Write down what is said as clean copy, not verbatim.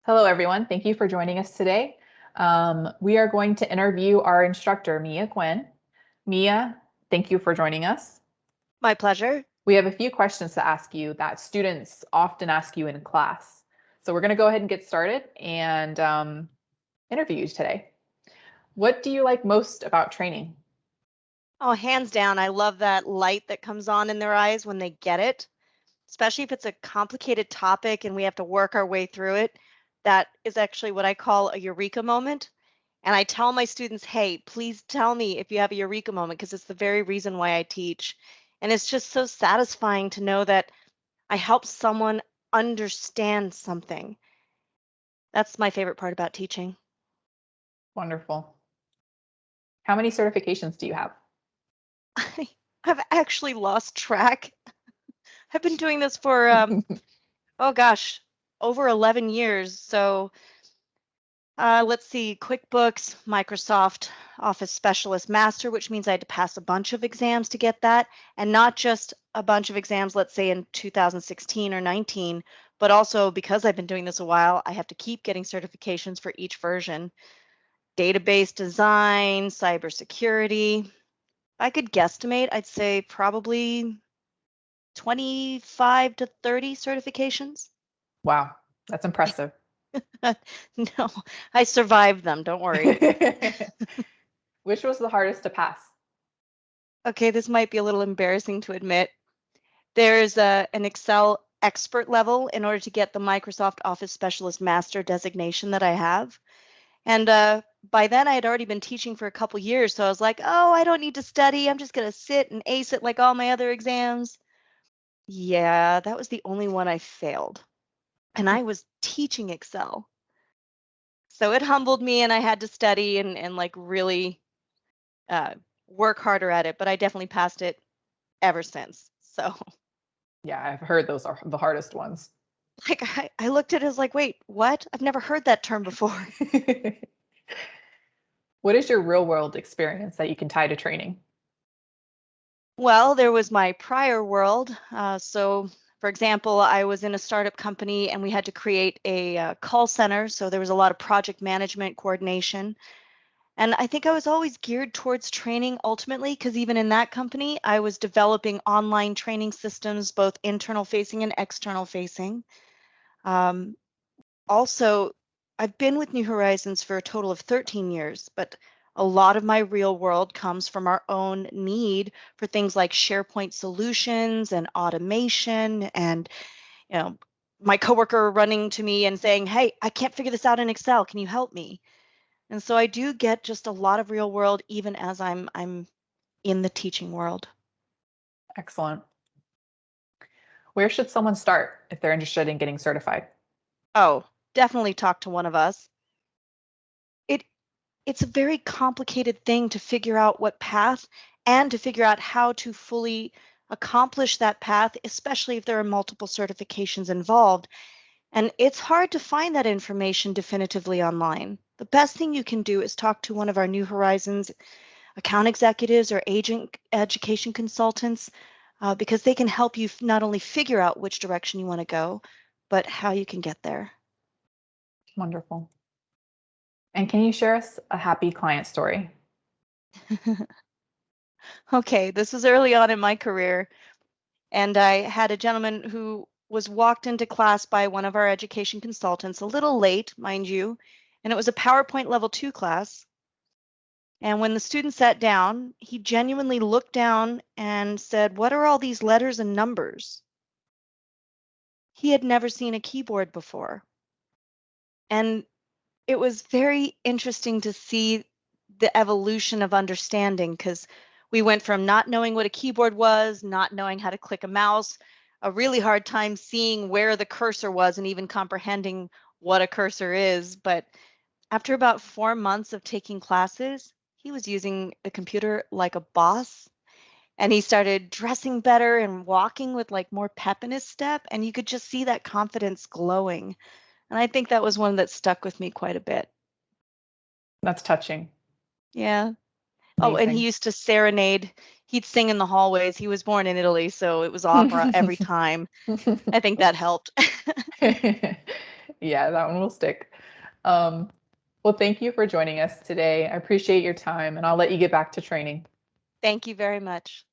Hello, everyone. Thank you for joining us today. We are going to interview our instructor, Mia Gwyn. Mia, thank you for joining us. My pleasure. We have a few questions to ask you that students often ask you in class. So we're going to go ahead and get started and interview you today. What do you like most about training? Oh, hands down, I love that light that comes on in their eyes when they get it, especially if it's a complicated topic and we have to work our way through it. That is actually what I call a eureka moment. And I tell my students, hey, please tell me if you have a eureka moment because it's the very reason why I teach. And it's just so satisfying to know that I help someone understand something. That's my favorite part about teaching. Wonderful. How many certifications do you have? I've actually lost track. I've been doing this for oh gosh, over 11 years. So let's see, QuickBooks, Microsoft Office Specialist Master, which means I had to pass a bunch of exams to get that. And not just a bunch of exams, let's say in 2016 or 19, but also because I've been doing this a while, I have to keep getting certifications for each version. Database design, cybersecurity. I could guesstimate, I'd say probably 25 to 30 certifications. Wow, that's impressive. No, I survived them. Don't worry. Which was the hardest to pass? Okay, this might be a little embarrassing to admit. There's an Excel expert level in order to get the Microsoft Office Specialist Master designation that I have. And by then, I had already been teaching for a couple years. So I was like, oh, I don't need to study. I'm just going to sit and ace it like all my other exams. Yeah, that was the only one I failed. And I was teaching Excel. So it humbled me and I had to study and like really uh, work harder at it, but I definitely passed it ever since. So Yeah, I've heard those are the hardest ones. like I looked at it as like, wait, what? I've never heard that term before. What is your real world experience that you can tie to training? Well, there was my prior world. So for example, I was in a startup company and we had to create a call center. So there was a lot of project management coordination. And I think I was always geared towards training ultimately, because even in that company, I was developing online training systems, both internal facing and external facing. Um, Also, I've been with New Horizons for a total of 13 years, but a lot of my real world comes from our own need for things like SharePoint solutions and automation and, you know, my coworker running to me and saying, "Hey, I can't figure this out in Excel. Can you help me?" And so I do get just a lot of real world even as I'm in the teaching world. Excellent. Where should someone start if they're interested in getting certified? Oh, definitely talk to one of us. It it's a very complicated thing to figure out what path and to figure out how to fully accomplish that path, especially if there are multiple certifications involved. And it's hard to find that information definitively online. The best thing you can do is talk to one of our New Horizons account executives or agent education consultants because they can help you not only figure out which direction you want to go, but how you can get there. Wonderful. And can you share us a happy client story? Okay, this was early on in my career. And I had a gentleman who was walked into class by one of our education consultants, a little late, mind you, and it was a PowerPoint level 2 class. And when the student sat down, he genuinely looked down and said, "What are all these letters and numbers?" He had never seen a keyboard before. And it was very interesting to see the evolution of understanding because we went from not knowing what a keyboard was, not knowing how to click a mouse, a really hard time seeing where the cursor was and even comprehending what a cursor is. But after about 4 months of taking classes, he was using the computer like a boss. And he started dressing better and walking with like more pep in his step. And you could just see that confidence glowing. And I think that was one that stuck with me quite a bit. That's touching. Yeah. Oh, and he Amazing. used to serenade. He'd sing in the hallways. He was born in Italy, so it was opera every time. I think that helped. Yeah, that one will stick. Um, well, thank you for joining us today. I appreciate your time, and I'll let you get back to training. Thank you very much.